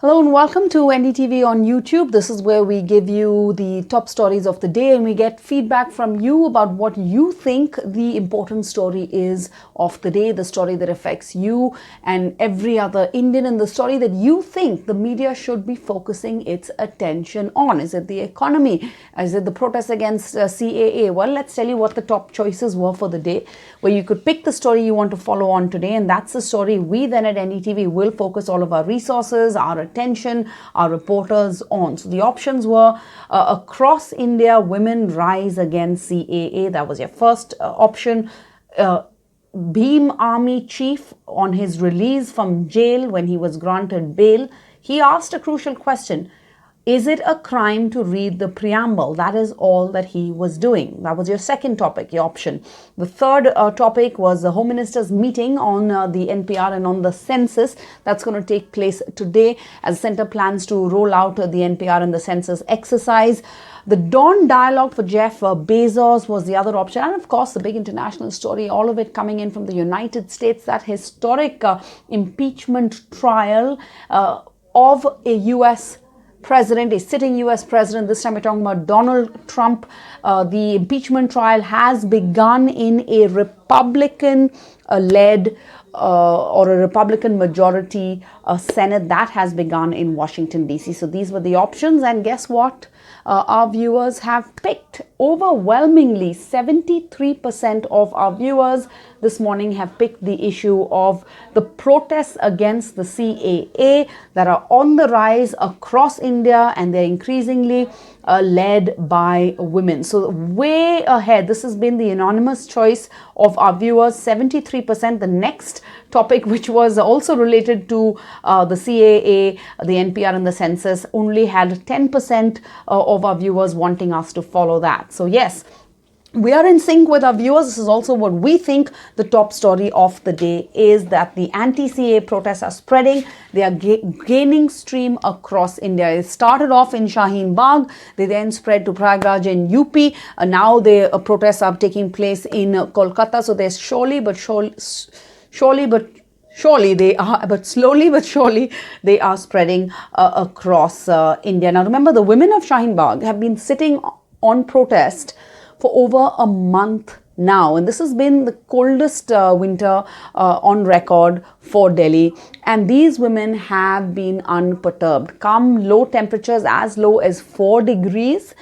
Hello and welcome to NDTV on YouTube. This is where we give you the top stories of the day and we get feedback from you about what you think the important story is of the day, the story that affects you and every other Indian, and the story that you think the media should be focusing its attention on. Is it the economy? Is it the protests against CAA? Well, let's tell you what the top choices were for the day, where you could pick the story you want to follow on today, and that's the story we then at NDTV will focus all of our resources, our attention, our reporters on. So the options were across India, women rise against CAA. That was your first option. Bhim Army chief, on his release from jail when he was granted bail, he asked a crucial question. Is it a crime to read the preamble? That is all that he was doing. That was your second topic, your option. The third topic was the Home Minister's meeting on the NPR and on the census. That's going to take place today as the centre plans to roll out the NPR and the census exercise. The Dawn Dialogue for Jeff Bezos was the other option. And of course, the big international story, all of it coming in from the United States, that historic impeachment trial of a US president, a sitting US president. This time we're talking about Donald Trump. The impeachment trial has begun in a Republican-led or a Republican majority Senate that has begun in Washington, D.C. So these were the options, and guess what? Our viewers have picked overwhelmingly. 73% of our viewers this morning have picked the issue of the protests against the CAA that are on the rise across India, and they're increasingly led by women. So way ahead. This has been the anonymous choice of our viewers, 73%. The next topic, which was also related to the CAA, the NPR and the census, only had 10% of our viewers wanting us to follow that. So yes, we are in sync with our viewers. This is also what we think the top story of the day is, that the anti-CAA protests are spreading. They are gaining steam across India. It started off in Shaheen Bagh. They then spread to Prayagraj in UP. Now the protests are taking place in Kolkata. So there's slowly but surely they are spreading across India. Now remember, the women of Shaheen Bagh have been sitting on protest for over a month now, and this has been the coldest winter on record for Delhi, and these women have been unperturbed. Come low temperatures as low as 4 degrees,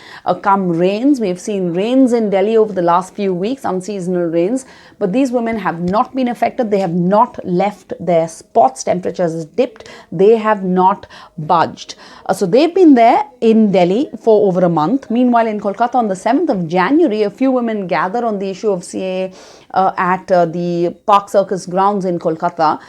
come rains. We've seen rains in Delhi over the last few weeks, unseasonal rains, but these women have not been affected. They have not left their spots. Temperatures dipped. They have not budged. So they've been there in Delhi for over a month. Meanwhile, in Kolkata on the 7th of January, a few women gathered on the issue of CAA at the Park Circus grounds in Kolkata.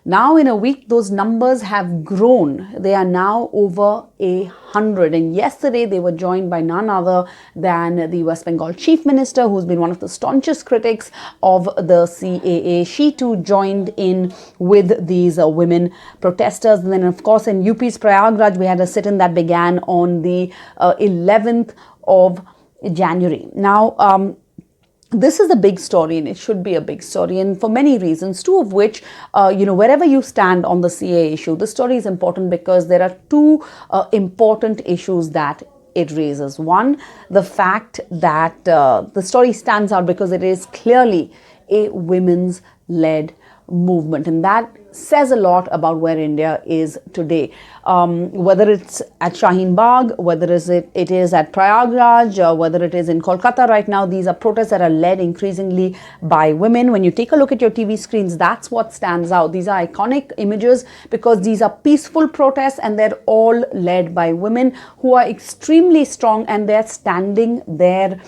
Now in a week, those numbers have grown. They are now over 100. And yesterday, they were joined by none other than the West Bengal Chief Minister, who's been one of the staunchest critics of the CAA. She too joined in with these women protesters. And then, of course, in UP's Prayagraj, we had a sit-in that began on the 11th of January. Now, this is a big story, and it should be a big story, and for many reasons, two of which, wherever you stand on the CAA issue, the story is important because there are two important issues that it raises. One, the fact that the story stands out because it is clearly a women's led movement, and that says a lot about where India is today. Whether it's at Shaheen Bagh, whether it is at Prayagraj, whether it is in Kolkata right now, these are protests that are led increasingly by women. When you take a look at your TV screens, that's what stands out. These are iconic images because these are peaceful protests and they're all led by women who are extremely strong, and they're standing their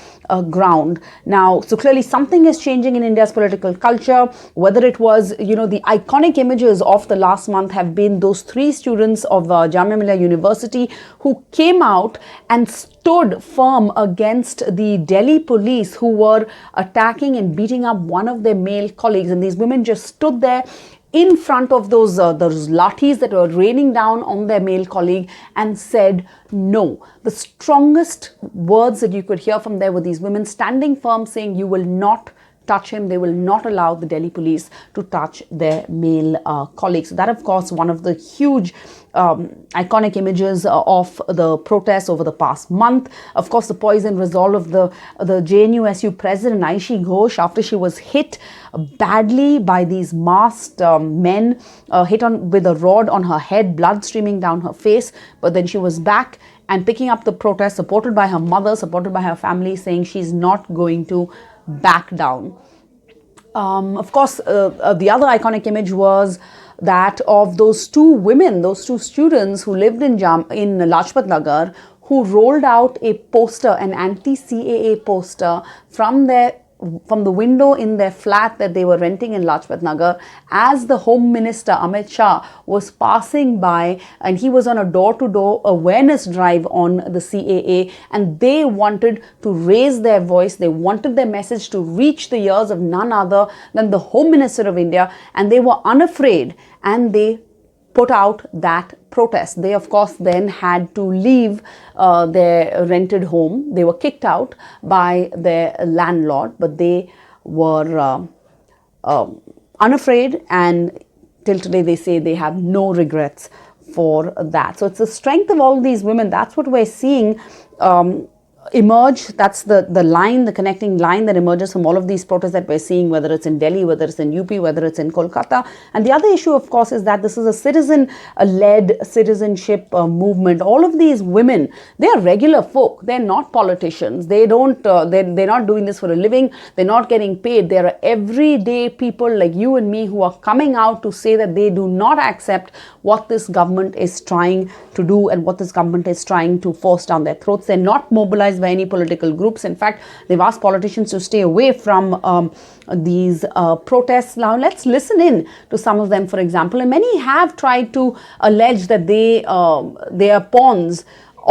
ground. Now, so clearly something is changing in India's political culture. Whether it was, the iconic images of the last month have been those 3 students of Jamia Millia University who came out and stood firm against the Delhi police who were attacking and beating up one of their male colleagues. And these women just stood there in front of those lathis that were raining down on their male colleague and said no. The strongest words that you could hear from there were these women standing firm, saying, "You will not touch him. They will not allow the Delhi police to touch their male colleagues. So that, of course, one of the huge iconic images of the protests over the past month. Of course, the poison resolve of the JNUSU president, Aishi Ghosh, after she was hit badly by these masked men, hit on with a rod on her head, blood streaming down her face. But then she was back and picking up the protest, supported by her mother, supported by her family, saying she's not going to back down. Of course, the other iconic image was that of those two women, those two students who lived in Lajpat Nagar, who rolled out a poster, an anti-CAA poster, from the window in their flat that they were renting in Lajpat Nagar, as the Home Minister Amit Shah was passing by, and he was on a door-to-door awareness drive on the CAA, and they wanted to raise their voice. They wanted their message to reach the ears of none other than the Home Minister of India, and they were unafraid, and they put out that protest. They, of course, then had to leave their rented home. They were kicked out by their landlord, but they were unafraid, and till today they say they have no regrets for that. So it's the strength of all these women. That's what we're seeing emerge. That's the line, the connecting line that emerges from all of these protests that we're seeing, whether it's in Delhi, whether it's in UP, whether it's in Kolkata. And the other issue, of course, is that this is a citizen-led citizenship movement. All of these women, they are regular folk. They're not politicians. They're not doing this for a living. They're not getting paid. They are everyday people like you and me who are coming out to say that they do not accept what this government is trying to do and what this government is trying to force down their throats. They're not mobilized by any political groups. In fact, they've asked politicians to stay away from these protests. Now, let's listen in to some of them, for example. And many have tried to allege that they are pawns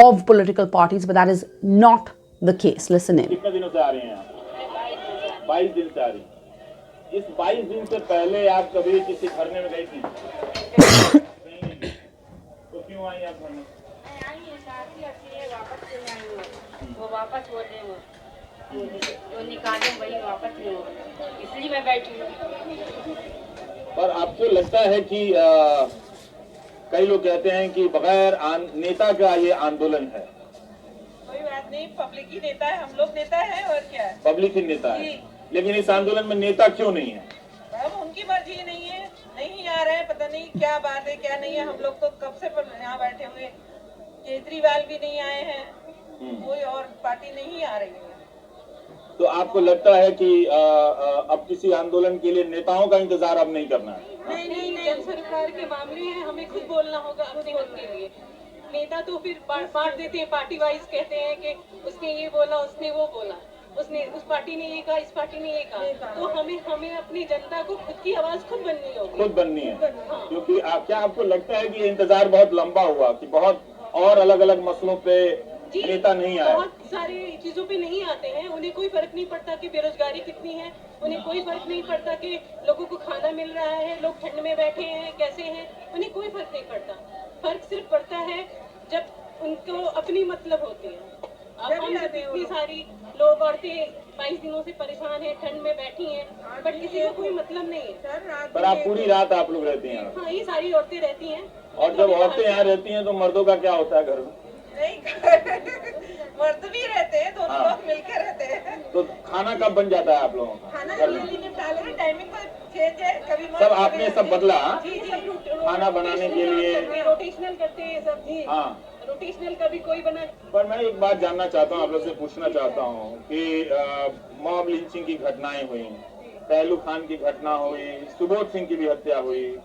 of political parties, but that is not the case. Listen in. 22 दिन से आ रही हैं। इस 22 दिन से पहले आप कभी किसी धरने में गई थी? तो क्यों आई आप धरने? वो वापस बोले वो निकाले वही वापस नहीं हो, इसलिए मैं बैठी हूँ। पर आपको लगता है कि कई लोग कहते हैं कि बगैर नेता का ये आंदोलन है? कोई बात नहीं, पब्लिक ही नेता है, हम लोग नेता है और क्या है? पब्लिक ही नेता है, लेकिन इस आंदोलन में नेता क्यों नहीं है? अब उनकी मर्जी नहीं है, नहीं आ रहे हैं, पता नहीं क्या बात है क्या नहीं है। हम लोग तो कब से यहाँ बैठे हुए, केजरीवाल भी नहीं आए हैं, कोई और पार्टी नहीं आ रही है। तो आपको लगता है कि अब किसी आंदोलन के लिए नेताओं का इंतजार अब नहीं करना है? नहीं, जन सरकार के मामले हैं, हमें खुद बोलना होगा अपने हक के लिए। नेता तो फिर बांट देते हैं, पार्टी वाइज कहते हैं कि उसने ये बोला, उसने वो बोला, उसने उस पार्टी ने ये कहा, इस पार्टी ने ये कहा। तो हमें अपनी जनता को खुद की आवाज खुद बननी होगी, खुद बननी है। क्योंकि क्या आपको लगता है कि इंतजार बहुत लंबा हुआ, कि बहुत और अलग अलग मसलों पे नेता नहीं आए? बहुत सारी चीजों पे नहीं आते हैं, उन्हें कोई फर्क नहीं पड़ता कि बेरोजगारी कितनी है, उन्हें कोई फर्क नहीं पड़ता कि लोगों को खाना मिल रहा है, लोग ठंड में बैठे हैं कैसे हैं, उन्हें कोई फर्क नहीं पड़ता। फर्क सिर्फ पड़ता है जब उनको अपनी मतलब होती है। अब हम इतनी सारी लोग औरतें 22 दिनों से परेशान हैं, ठंड में बैठी हैं, बट किसी को कोई मतलब नहीं है। पर आप पूरी रात आप लोग रहती हैं? हाँ, ये सारी औरतें रहती हैं। और जब औरतें यहाँ रहती हैं तो मर्दों का क्या होता है घर में? मर्द भी रहते हैं, दोनों लोग मिलकर रहते हैं। तो खाना कब बन जाता है आप लोगों का? खाना टाइमिंग को चेंज है, कभी सब आपने सब बदला? जी, खाना बनाने के लिए रोटेशनल करते हैं सब। जी हाँ, रोटेशनल कभी कोई बना। पर मैं एक बात जानना चाहता हूँ, आप लोग से पूछना चाहता हूँ कि मॉब लिंचिंग की घटनाएं हुई, पहलू खान की घटना हुई, सुबोध सिंह की भी हत्या हुई,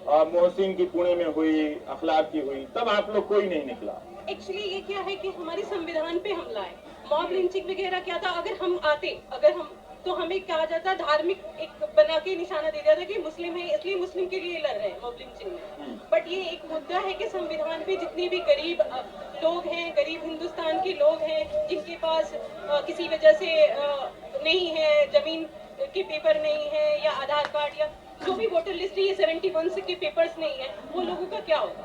और मोहसिन की पुणे में हुई, अखलाक की हुई, तब आप लोग कोई नहीं निकला। एक्चुअली ये क्या है कि हमारे संविधान पे हमला है। मॉब लिंचिंग वगैरह क्या था, अगर हम तो हमें कहा जाता, धार्मिक एक बना के निशाना दे जाता कि मुस्लिम है इसलिए मुस्लिम के लिए लड़ रहे हैं मॉब लिंचिंग में। बट ये एक मुद्दा है कि संविधान पे जितने भी गरीब लोग हैं, गरीब हिंदुस्तान के लोग हैं, जिनके पास किसी वजह से नहीं है, जमीन के पेपर नहीं है, या आधार कार्ड या जो भी वोटर लिस्ट है, ये 71 के पेपर्स नहीं है, वो लोगों का क्या होगा?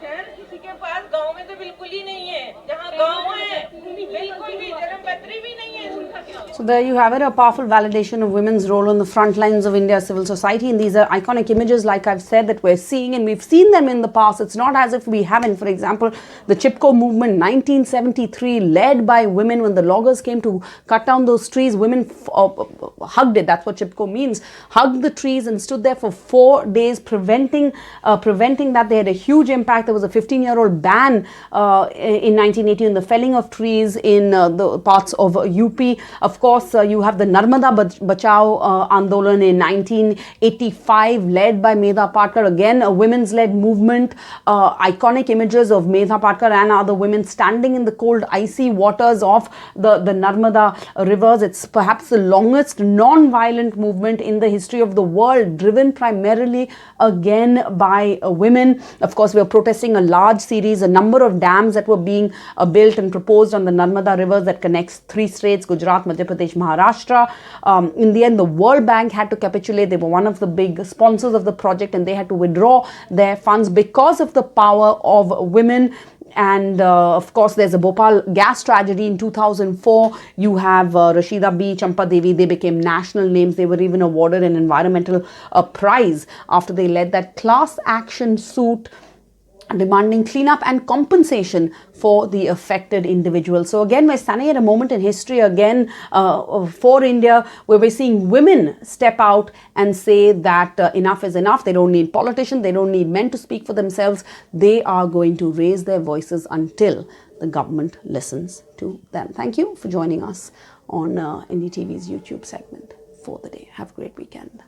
खैर किसी के पास गांव में तो बिल्कुल ही नहीं है, जहाँ गांव है बिल्कुल भी जन्मपत्री भी नहीं है, उनका क्या? So there you have it, a powerful validation of women's role on the front lines of India's civil society. And these are iconic images, like I've said, that we're seeing, and we've seen them in the past. It's not as if we haven't. For example, the Chipko movement, 1973, led by women. When the loggers came to cut down those trees, women hugged it. That's what Chipko means. Hugged the trees and stood there for 4 days, preventing that. They had a huge impact. There was a 15-year-old ban in 1980 in the felling of trees in the parts of UP. Of course, you have the Narmada Bachao Andolan in 1985, led by Medha Patkar. Again, a women's-led movement. Iconic images of Medha Patkar and other women standing in the cold, icy waters of the Narmada rivers. It's perhaps the longest non-violent movement in the history of the world, driven primarily again by women. Of course, we are protesting a large series, a number of dams that were being built and proposed on the Narmada rivers that connects 3 states, Gujarat, Madhya Pradesh, Maharashtra. In the end, the World Bank had to capitulate. They were one of the big sponsors of the project, and they had to withdraw their funds because of the power of women. And of course, there's a Bhopal gas tragedy in 2004. You have Rashida B, Champa Devi. They became national names. They were even awarded an environmental prize after they led that class action suit demanding cleanup and compensation for the affected individuals. So again, we're standing at a moment in history again for India, where we're seeing women step out and say that enough is enough. They don't need politicians. They don't need men to speak for themselves. They are going to raise their voices until the government listens to them. Thank you for joining us on NDTV's YouTube segment for the day. Have a great weekend.